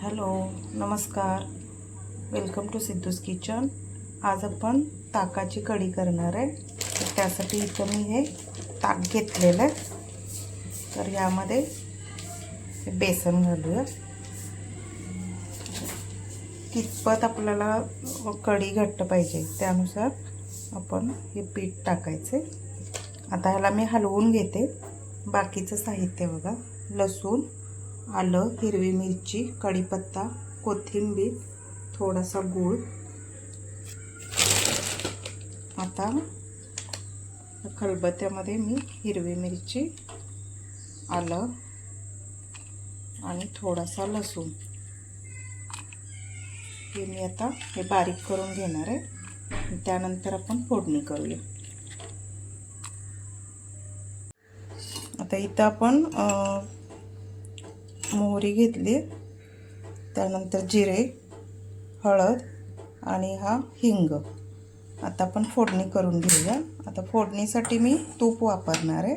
Hello, नमस्कार. Welcome to Siddhu's kitchen. आज आपण ताकाची कढी करणार आहे. तर त्यासाठी इथं मी हे ताक घेतलेलं आहे. तर यामध्ये बेसन घालूया. कितपत आपल्याला कढी घट्ट पाहिजे त्यानुसार आपण हे पीठ टाकायचे. आता ह्याला मी हलवून घेते. बाकीचं साहित्य बघा: लसूण, आलं, हिरवी मिरची, कढीपत्ता, कोथिंबीर, थोडासा गूळ. आता खलबत्त्यामध्ये मी हिरवी मिरची, आलं आणि थोडासा लसूण हे मी आता बारीक करून घेणार आहे. त्यानंतर आपण फोडणी करूया. आता इथं आपण मोहरी घेतली, त्यानंतर जिरे, हळद आणि हा हिंग. आता आपण फोडणी करून घेऊया. आता फोडणीसाठी मी तूप वापरणार आहे.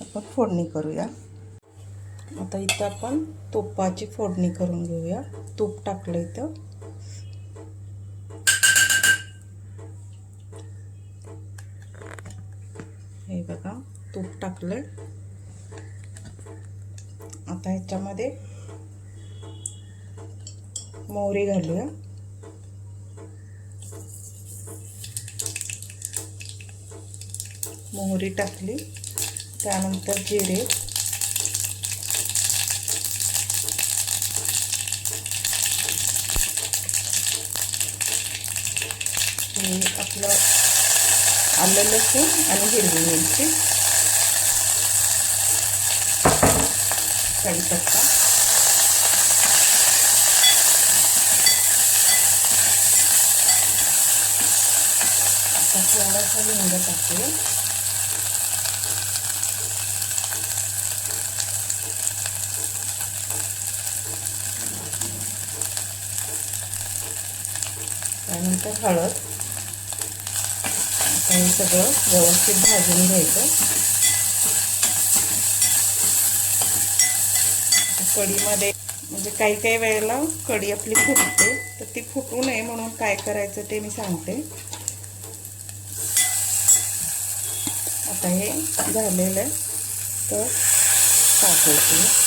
आपण फोडणी करूया. आता इथं आपण तुपाची फोडणी करून घेऊया. तूप टाकलं इथं. हे बघा, तूप टाकलंय. आता ह्याच्यामध्ये मोहरी घालूया. मोहरी टाकली, त्यानंतर जिरे, हे आपलं आलं, लसूण आणि हिरवी मिरची, कढीपत्ता, आता थोडासा हिंग टाकूया. त्यानंतर हळद. आता हे सगळं व्यवस्थित भाजून घ्यायचं. कढीमध्ये म्हणजे काही वेळेला कढी आपली फुटते, तर ती फुटू नये म्हणून काय करायचं ते मी सांगते. आता हे झालेलं आहे, तर टाकायचं.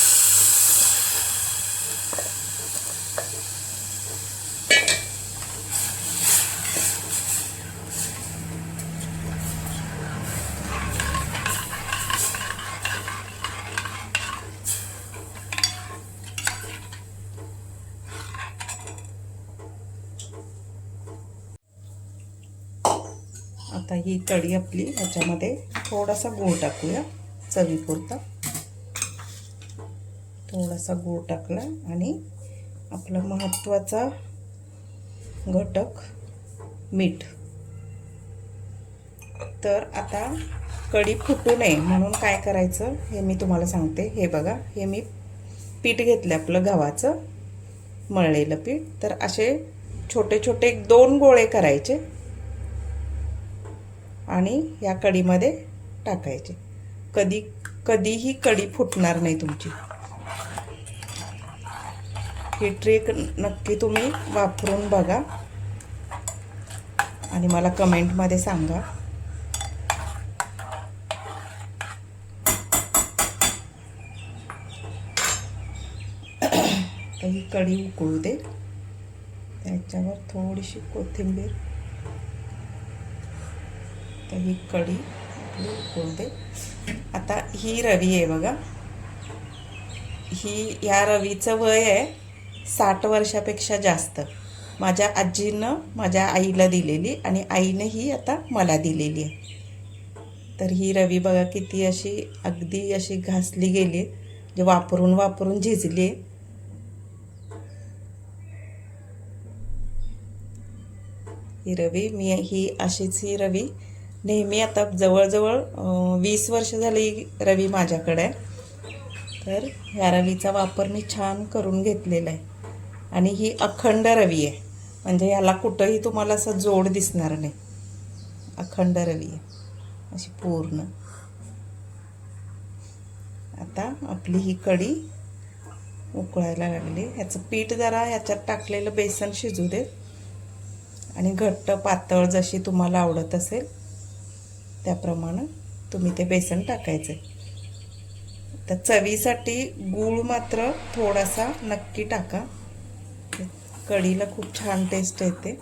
आता ही कढी आपली, ह्याच्यामध्ये थोडासा गूळ टाकूया चवीपुरता. थोडासा गूळ टाकला आणि आपला महत्त्वाचा घटक मीठ. तर आता कढी फुटू नये म्हणून काय करायचं हे मी तुम्हाला सांगते. हे बघा, हे मी पीठ घेतलं आपलं गव्हाचं मळलेलं पीठ. तर असे छोटे छोटे 2 गोळे करायचे आणि या कढीमध्ये टाकायचे. कधीही कढी फुटणार नाही तुमची. ही ट्रिक नक्की तुम्ही वापरून बघा आणि मला कमेंटमध्ये सांगा. तर ही कढी उकळू दे. त्याच्यावर थोडीशी कोथिंबीर. तर ही कढी उकळू दे. आता ही रवी आहे बघा. ह्या रवीचं वय आहे 60 वर्षापेक्षा जास्त. माझ्या आजीनं माझ्या आईला दिलेली आणि आईने ही आता मला दिलेली आहे. तर ही रवी बघा किती अशी अगदी अशी घासली गेली, जे वापरून झिजली. ही रवी ही अशीच ही रवी नेहमी, आता जवळजवळ 20 वर्ष झाली रवी माझ्याकडे आहे. तर ह्या रवीचा वापर मी छान करून घेतलेला आहे. आणि ही अखंड रवी आहे, म्हणजे ह्याला कुठंही तुम्हाला असं जोड दिसणार नाही. अखंड रवी आहे अशी पूर्ण. आता आपली ही कढी उकळायला लागली. ह्याचं पीठ जरा ह्याच्यात टाकलेलं बेसन शिजू दे आणि घट्ट पातळ जशी तुम्हाला आवडत असेल त्याप्रमाणे तुम्ही ते बेसन टाकायचे. तर चवीसाठी गूळ मात्र थोडासा नक्की टाका, कढीला खूप छान टेस्ट येते.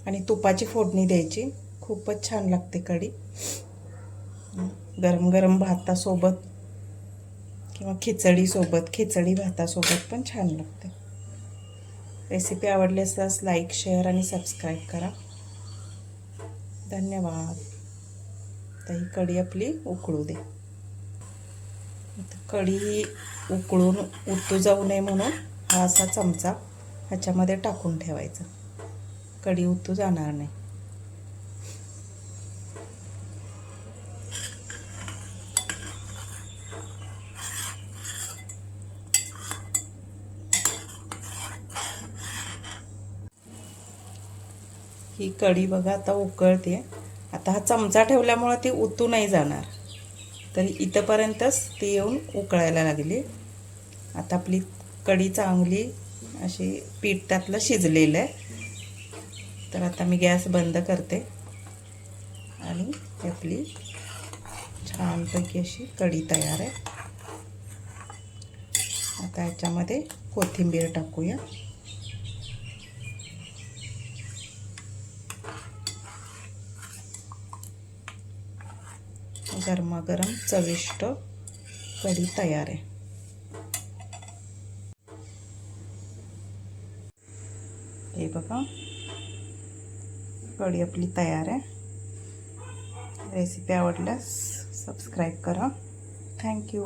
आणि तुपाची फोडणी द्यायची, खूपच छान लागते कढी. गरम गरम भातासोबत किंवा खिचडीसोबत, खिचडी भातासोबत पण छान लागते. रेसिपी आवडली असल्यास लाईक, शेअर आणि सबस्क्राईब करा. धन्यवाद. तर ही कढी आपली उकळू दे. कढी उकळून उतू जाऊ नये म्हणून हा असा चमचा ह्याच्यामध्ये टाकून ठेवायचा, कढी उतू जाणार नाही. ही कढी बघा आता उकळते. आता हा चमचा ठेवल्यामुळे ती उतू नाही जाणार, तर इथंपर्यंतच ती येऊन उकळायला लागली. आता आपली कढी चांगली अशी पीठ त्यातलं शिजलेलं आहे. तर आता मी गॅस बंद करते आणि आपली छानपैकी अशी कढी तयार आहे. आता ह्याच्यामध्ये कोथिंबीर टाकूया. गरमागरम चविष्ट कढी तयार आहे. हे बघा, कढी आपली तयार आहे. रेसिपी आवडल्यास सबस्क्राईब करा. थँक्यू.